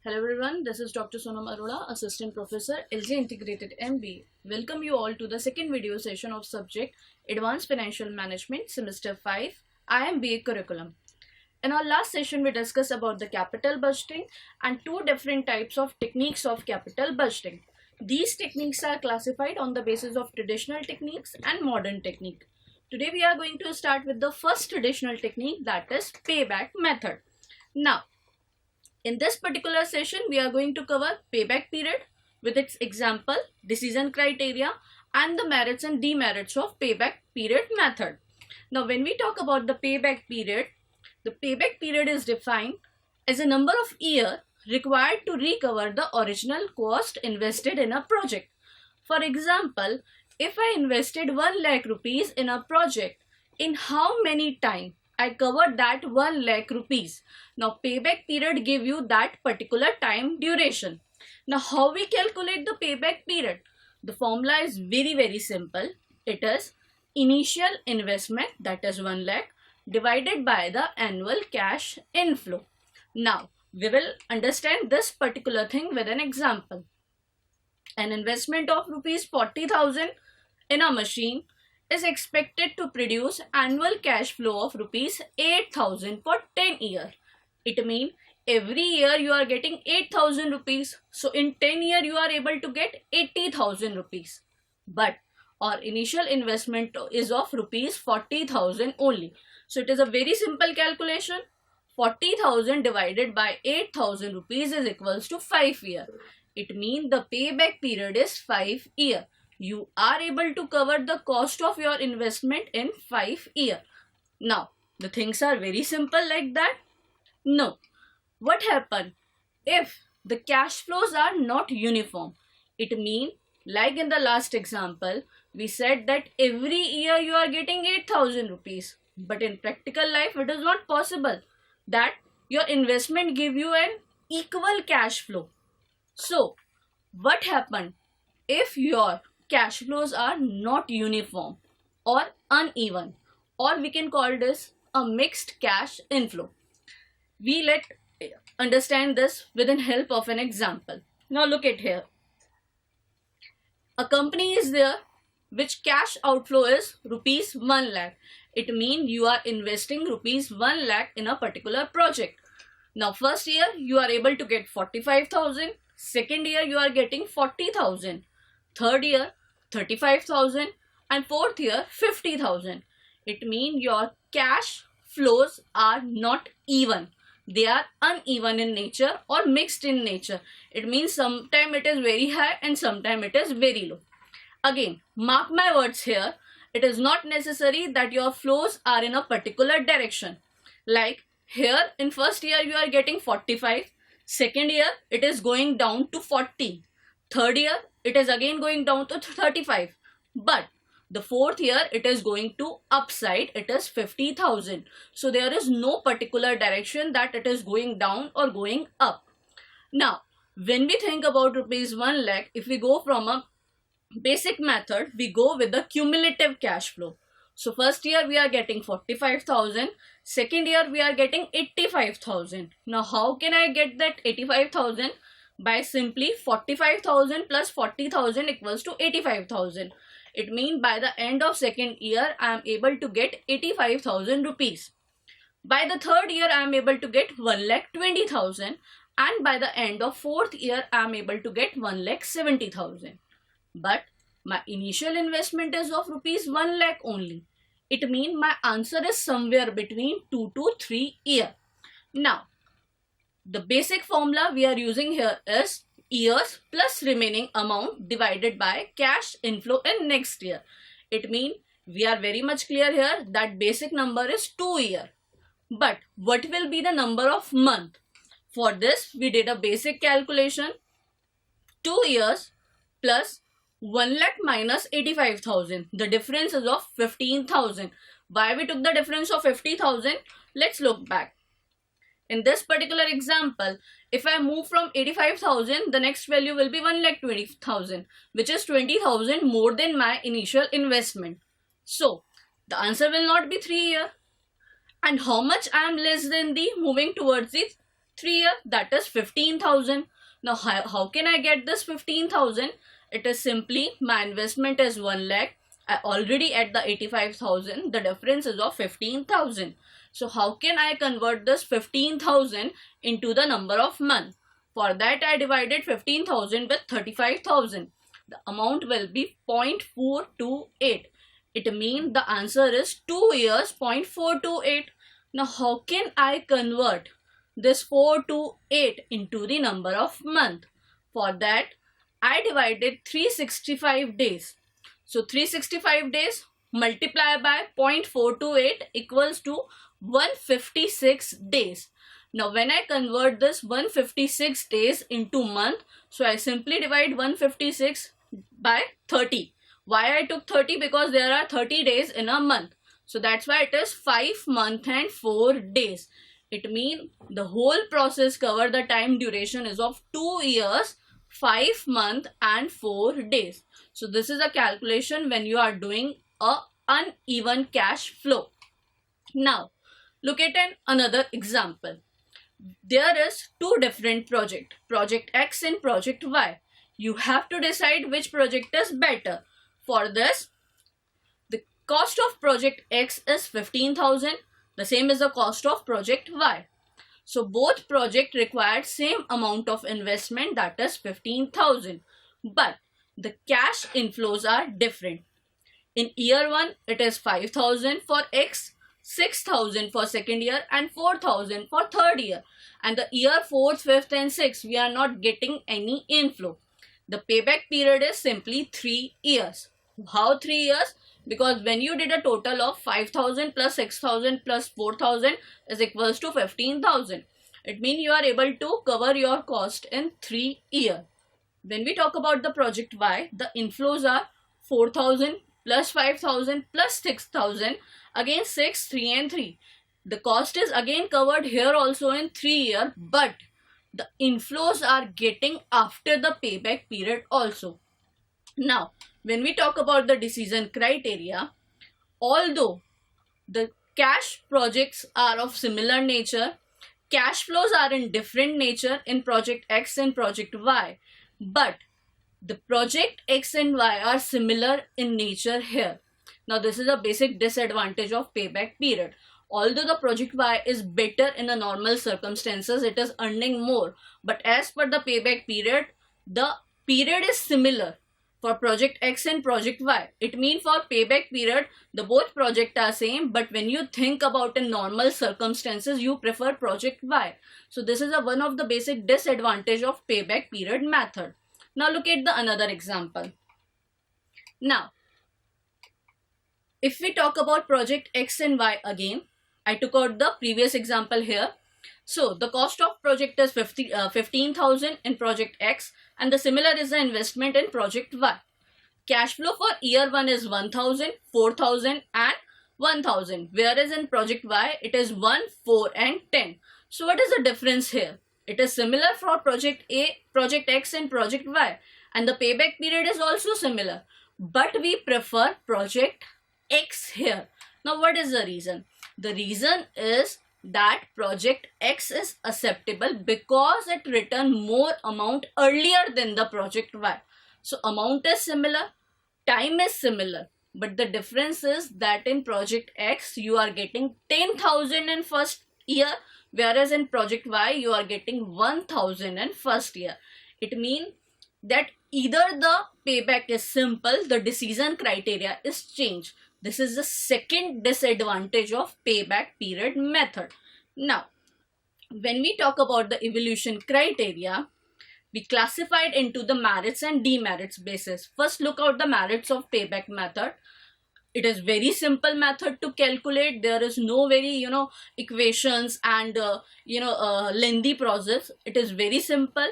Hello everyone, this is Dr. Sonam Arora, Assistant Professor, LG Integrated MBA. Welcome you all to the second video session of subject Advanced Financial Management Semester 5 IMBA curriculum. In our last session, we discussed about the capital budgeting and two different types of techniques of capital budgeting. These techniques are classified on the basis of traditional techniques and modern technique. Today we are going to start with the first traditional technique, that is payback method. Now, in this particular session, we are going to cover payback period with its example, decision criteria, and the merits and demerits of payback period method. Now, when we talk about the payback period is defined as a number of years required to recover the original cost invested in a project. For example, if I invested 1 lakh rupees in a project, in how many time I covered that 1 lakh rupees. Now payback period give you that particular time duration. Now how we calculate the payback period? The formula is very simple. It is initial investment, that is 1 lakh, divided by the annual cash inflow. Now we will understand this particular thing with an example. An investment of rupees 40,000 in a machine is expected to produce annual cash flow of rupees 8,000 for 10 years. It means every year you are getting 8,000 rupees. So in 10 years you are able to get 80,000 rupees. But our initial investment is of rupees 40,000 only. So it is a very simple calculation. 40,000 divided by 8,000 rupees is equals to 5 years. It means the payback period is 5 years. You are able to cover the cost of your investment in 5 years. Now, the things are very simple like that? No. What happens if the cash flows are not uniform? It means, like in the last example, we said that every year you are getting 8,000 rupees. But in practical life, it is not possible that your investment give you an equal cash flow. So, what happens if your cash flows are not uniform or uneven, or we can call this a mixed cash inflow? We let understand this with the help of an example. Now look at here. A company is there which cash outflow is rupees 1 lakh. It means you are investing rupees 1 lakh in a particular project. Now first year you are able to get 45,000. Second year you are getting 40,000. Third year 35,000 and fourth year 50,000. It means your cash flows are not even. They are uneven in nature or mixed in nature. It means sometimes it is very high and sometimes it is very low. Again, mark my words here. It is not necessary that your flows are in a particular direction. Like here in first year you are getting 45. Second year it is going down to 40. Third year it is again going down to 35. But the fourth year it is going to upside, it is 50,000. So there is no particular direction that it is going down or going up. Now when we think about rupees 1 lakh, if we go from a basic method, we go with the cumulative cash flow. So first year we are getting 45,000, second year we are getting 85,000. Now how can I get that 85,000? By simply 45,000 plus 40,000 equals to 85,000. It means by the end of second year I am able to get 85,000 rupees. By the third year I am able to get 1,20,000, and by the end of fourth year I am able to get 1,70,000. But my initial investment is of rupees 1 lakh only. It means my answer is somewhere between 2 to 3 years. Now, the basic formula we are using here is years plus remaining amount divided by cash inflow in next year. It means we are very much clear here that basic number is 2 years. But what will be the number of month? For this we did a basic calculation. 2 years plus 1 lakh minus 85,000. The difference is of 15,000. Why we took the difference of 50,000? Let's look back. In this particular example, if I move from 85,000, the next value will be 1,20,000, which is 20,000 more than my initial investment. So, the answer will not be 3 years. And how much I am less than the moving towards the 3 years, that is 15,000. Now how can I get this 15,000? It is simply my investment is 1 lakh. I already at the 85,000. The difference is of 15,000. So how can I convert this 15,000 into the number of months? For that I divided 15,000 with 35,000. The amount will be 0.428. It means the answer is 2 years 0.428. Now how can I convert this 428 into the number of month? For that I divided 365 days. So 365 days multiplied by 0.428 equals to 156 days. Now when I convert this 156 days into month, so I simply divide 156 by 30. Why I took 30? Because there are 30 days in a month. So that's why it is 5 months and 4 days. It means the whole process cover the time duration is of 2 years, 5 months and 4 days. So this is a calculation when you are doing a uneven cash flow. Now look at another example. There is two different projects, project X and project Y. You have to decide which project is better. For this, the cost of project X is 15,000. The same is the cost of project Y. So both projects require same amount of investment, that is 15,000. But the cash inflows are different. In year 1, it is 5,000 for X, 6,000 for second year and 4,000 for third year. And the year 4th, 5th and 6th, we are not getting any inflow. The payback period is simply 3 years. How 3 years? Because when you did a total of 5,000 plus 6,000 plus 4,000 is equals to 15,000. It means you are able to cover your cost in 3 years. When we talk about the project Y, the inflows are 4,000 plus 5,000 plus 6,000, again 6, 3 and 3. The cost is again covered here also in 3 years, but the inflows are getting after the payback period also. Now, when we talk about the decision criteria, although the cash projects are of similar nature, cash flows are in different nature in project X and project Y, but the project X and Y are similar in nature here. Now this is a basic disadvantage of payback period. Although the project Y is better in a normal circumstances, it is earning more, but as per the payback period, the period is similar for project X and project Y. It means for payback period, the both projects are same, but when you think about in normal circumstances, you prefer project Y. So this is one of the basic disadvantage of payback period method. Now look at the another example. Now, if we talk about project X and Y again, I took out the previous example here. So the cost of project is 15,000 in project X, and the similar is the investment in project Y. Cash flow for year 1 is 1,000, 4,000 and 1,000, whereas in project Y it is 1, 4 and 10. So what is the difference here? It is similar for project A, project X and project Y, and the payback period is also similar, but we prefer project X here. Now what is the reason? The reason is that project X is acceptable because it returned more amount earlier than the project Y. So amount is similar, time is similar, but the difference is that in project X you are getting 10,000 in first year, whereas in project Y you are getting 1,000 in first year. It means that either the payback is simple, the decision criteria is changed. This is the second disadvantage of payback period method. Now, when we talk about the evaluation criteria, we classified into the merits and demerits basis. First, look out the merits of payback method. It is very simple method to calculate. There is no very equations and lengthy process. It is very simple,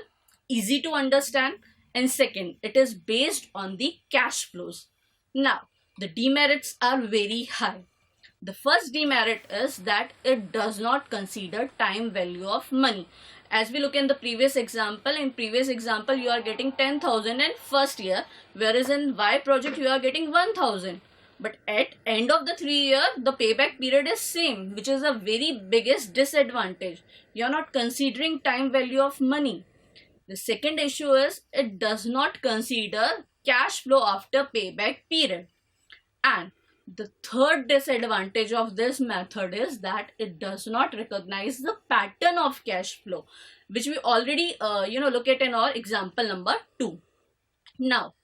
easy to understand, and second, it is based on the cash flows. Now, the demerits are very high. The first demerit is that it does not consider time value of money. As we look in the previous example, you are getting 10,000 in first year, whereas in Y project you are getting 1,000. But at end of the 3 year, the payback period is same, which is a very biggest disadvantage. You're not considering time value of money. The second issue is it does not consider cash flow after payback period. And the third disadvantage of this method is that it does not recognize the pattern of cash flow, which we already look at in our example number 2. Now,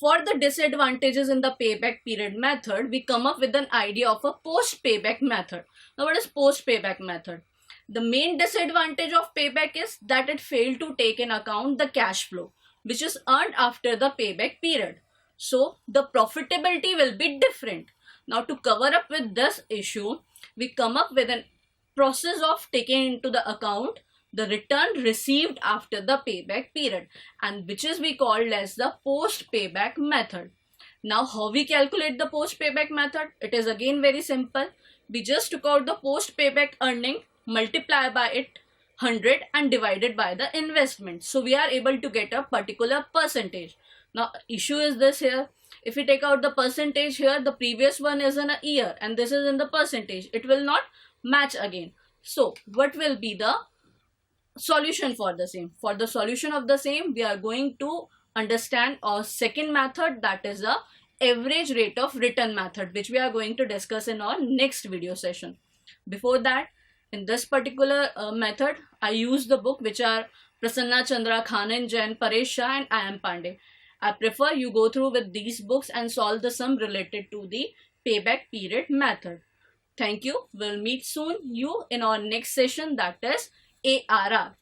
for the disadvantages in the payback period method, we come up with an idea of a post payback method. Now, what is post payback method? The main disadvantage of payback is that it failed to take in account the cash flow, which is earned after the payback period. So the profitability will be different. Now, to cover up with this issue, we come up with a process of taking into the account the return received after the payback period, and which is we called as the post payback method. Now, how we calculate the post payback method? It is again very simple. We just took out the post payback earning, multiply by it 100 and divided by the investment. So we are able to get a particular percentage. Now, issue is this here. If we take out the percentage here, the previous one is in a year and this is in the percentage. It will not match again. So what will be the solution for the same? For the solution of the same, we are going to understand our second method, that is the average rate of return method, which we are going to discuss in our next video session. Before that, in this particular method, I use the book which are Prasanna Chandra, Khanan Jain, Paresh Shah and I. M. Pandey. I prefer you go through with these books and solve the sum related to the payback period method. Thank you. We'll meet soon you in our next session, that is ARR.